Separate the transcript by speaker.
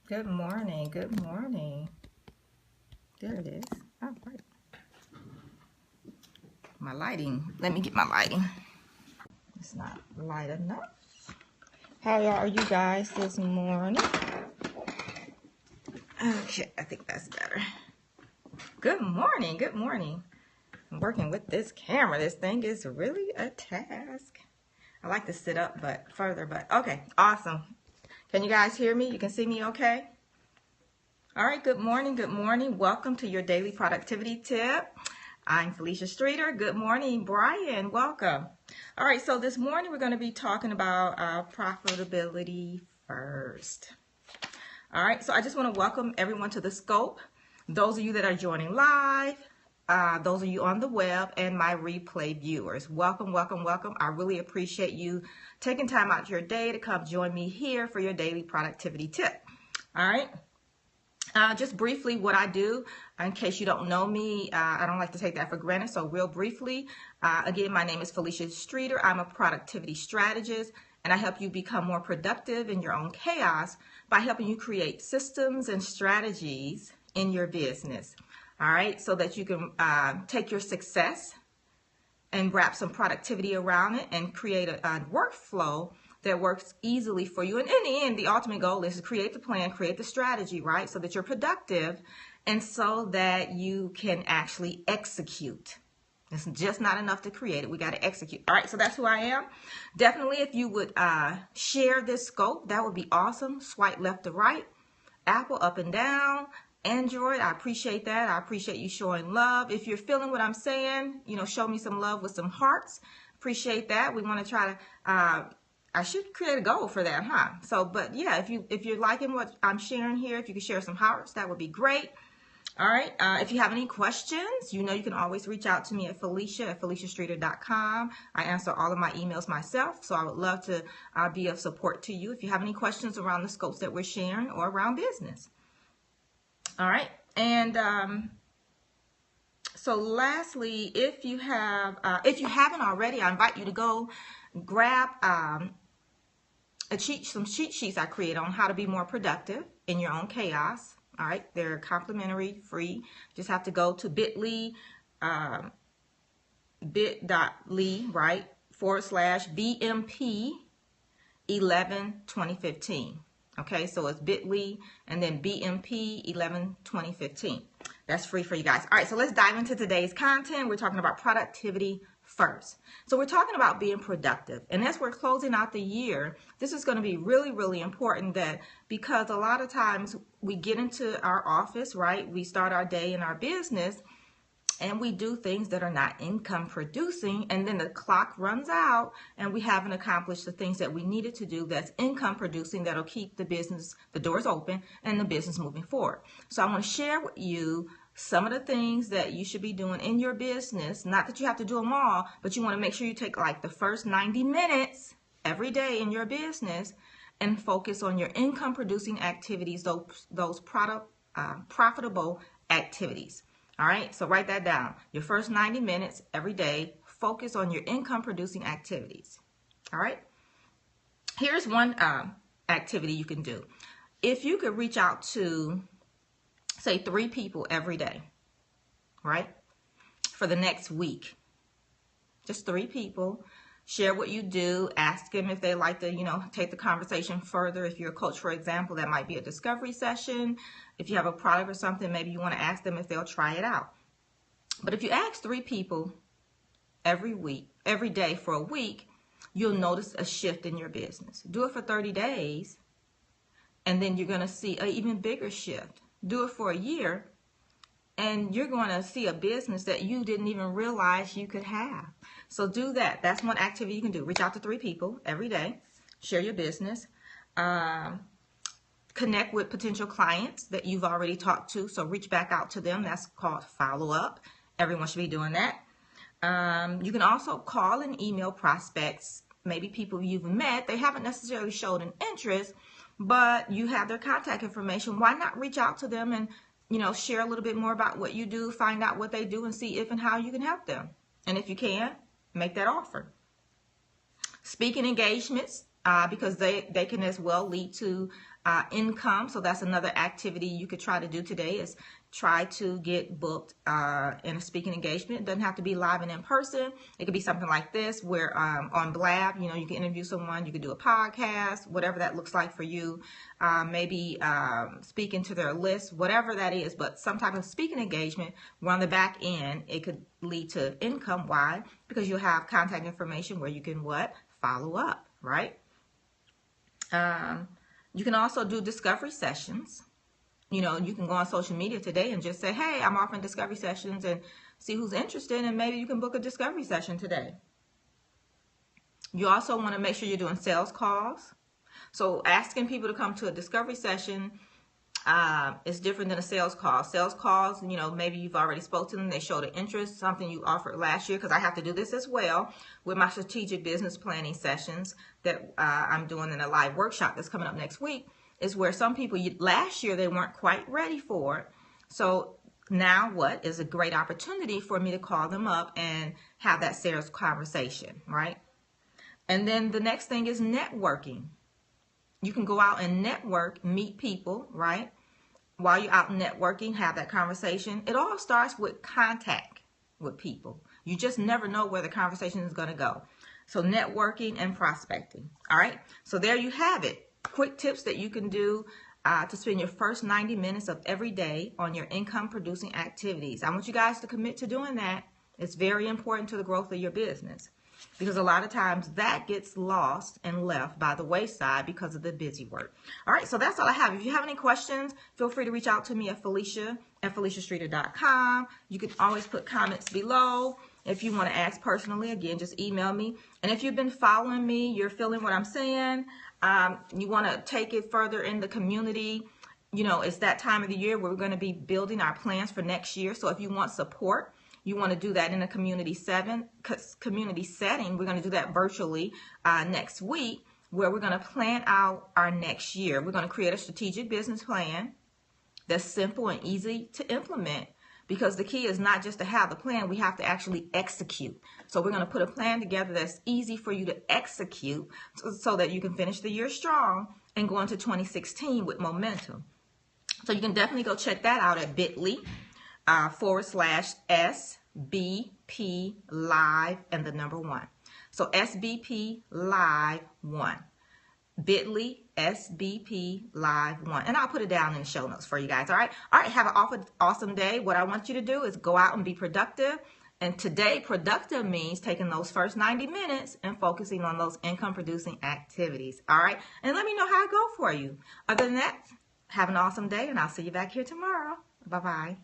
Speaker 1: Good morning. Good morning. There it is. All right. My lighting. Let me get my lighting. It's not light enough. How are you guys this morning? Okay, I think that's better. Good morning. Good morning. I'm working with this camera. This thing is really a task. I like to sit up but okay, awesome. Can you guys hear me? You can see me okay? All right, good morning, good morning. Welcome to your daily productivity tip. I'm Felicia Streeter. Good morning, Brian. Welcome. All right, so this morning we're going to be talking about profitability first. All right, so I just want to welcome everyone to the scope. Those of you that are joining live, those of you on the web, and my replay viewers. Welcome, welcome, welcome. I really appreciate you taking time out your day to come join me here for your daily productivity tip. All right. Just briefly what I do, in case you don't know me, I don't like to take that for granted, so real briefly, again, my name is Felicia Streeter. I'm a productivity strategist, and I help you become more productive in your own chaos by helping you create systems and strategies in your business, all right, so that you can take your success and wrap some productivity around it and create a workflow that works easily for you. And in the end, the ultimate goal is to create the plan, create the strategy, right? So that you're productive and so that you can actually execute. It's just not enough to create it. We got to execute. All right, so that's who I am. Definitely, if you would share this scope, that would be awesome. Swipe left to right, Apple up and down, Android, I appreciate that. I appreciate you showing love. If you're feeling what I'm saying, show me some love with some hearts. Appreciate that. We want to try to I should create a goal for that, huh? So, but yeah, if you're liking what I'm sharing here, if you could share some hearts, that would be great. All right. If you have any questions, you can always reach out to me at feliciastreeter.com. I answer all of my emails myself, so I would love to be of support to you if you have any questions around the scopes that we're sharing or around business. All right. And so lastly, if you haven't already, I invite you to go grab some cheat sheets I create on how to be more productive in your own chaos. All right, they're complimentary, free. Just have to go to bit.ly, bit.ly, right, /BMP 11-2015. Okay, so it's bit.ly and then BMP 11-2015. That's free for you guys. All right, so let's dive into today's content. We're talking about productivity first. So we're talking about being productive. And as we're closing out the year, this is going to be really, really important because a lot of times we get into our office, right? We start our day in our business and we do things that are not income producing, and then the clock runs out and we haven't accomplished the things that we needed to do that's income producing that'll keep the business, the doors open and the business moving forward. So I want to share with you some of the things that you should be doing in your business. Not that you have to do them all, but you want to make sure you take like the first 90 minutes every day in your business and focus on your income producing activities, those profitable activities. All right, so write that down. Your first 90 minutes every day, focus on your income producing activities. All right, here's one activity you can do. If you could reach out to, say, 3 people every day, right, for the next week, just 3 people, share what you do, ask them if they like to, take the conversation further. If you're a coach, for example, that might be a discovery session. If you have a product or something, maybe you want to ask them if they'll try it out. But if you ask 3 people every day for a week, you'll notice a shift in your business. Do it for 30 days, and then you're going to see an even bigger shift. Do it for a year, and you're going to see a business that you didn't even realize you could have. So do that. That's one activity you can do. Reach out to 3 people every day. Share your business. Connect with potential clients that you've already talked to. So reach back out to them. That's called follow up. Everyone should be doing that. You can also call and email prospects, maybe people you've met. They haven't necessarily showed an interest, but you have their contact information. Why not reach out to them and share a little bit more about what you do, find out what they do, and see if and how you can help them. And if you can, make that offer. Speaking engagements, because they can as well lead to income. So that's another activity you could try to do today, is try to get booked in a speaking engagement. It doesn't have to be live and in person. It could be something like this, where on Blab, you know, you can interview someone, you could do a podcast, whatever that looks like for you. Maybe speaking to their list, whatever that is, but some type of speaking engagement where on the back end, it could lead to income. Why? Because you'll have contact information where you can follow up, right? You can also do discovery sessions. You know, you can go on social media today and just say, hey, I'm offering discovery sessions, and see who's interested, and maybe you can book a discovery session today. You also want to make sure you're doing sales calls. So asking people to come to a discovery session is different than a sales call. Sales calls, you know, maybe you've already spoke to them, they showed an interest, something you offered last year, because I have to do this as well with my strategic business planning sessions that I'm doing in a live workshop that's coming up next week, is where some people last year, they weren't quite ready for it. So now what is a great opportunity for me to call them up and have that sales conversation, right? And then the next thing is networking. You can go out and network, meet people, right? While you're out networking, have that conversation. It all starts with contact with people. You just never know where the conversation is going to go. So networking and prospecting. All right. So there you have it. Quick tips that you can do to spend your first 90 minutes of every day on your income producing activities. I want you guys to commit to doing that. It's very important to the growth of your business, because a lot of times that gets lost and left by the wayside because of the busy work. All right, so that's all I have. If you have any questions, feel free to reach out to me at Felicia@FeliciaStreeter.com. You can always put comments below. If you want to ask personally, again, just email me. And if you've been following me, you're feeling what I'm saying, you want to take it further in the community, you know, it's that time of the year where we're going to be building our plans for next year. So if you want support, you want to do that in a community setting. We're going to do that virtually next week, where we're going to plan out our next year. We're going to create a strategic business plan that's simple and easy to implement, because the key is not just to have the plan, we have to actually execute. So we're going to put a plan together that's easy for you to execute, so that you can finish the year strong and go into 2016 with momentum. So you can definitely go check that out at bit.ly/SBP Live and the number 1. So SBP Live 1. bit.ly SBP Live 1. And I'll put it down in the show notes for you guys. All right. All right. Have an awesome day. What I want you to do is go out and be productive. And today, productive means taking those first 90 minutes and focusing on those income producing activities. All right. And let me know how it goes for you. Other than that, have an awesome day, and I'll see you back here tomorrow. Bye-bye.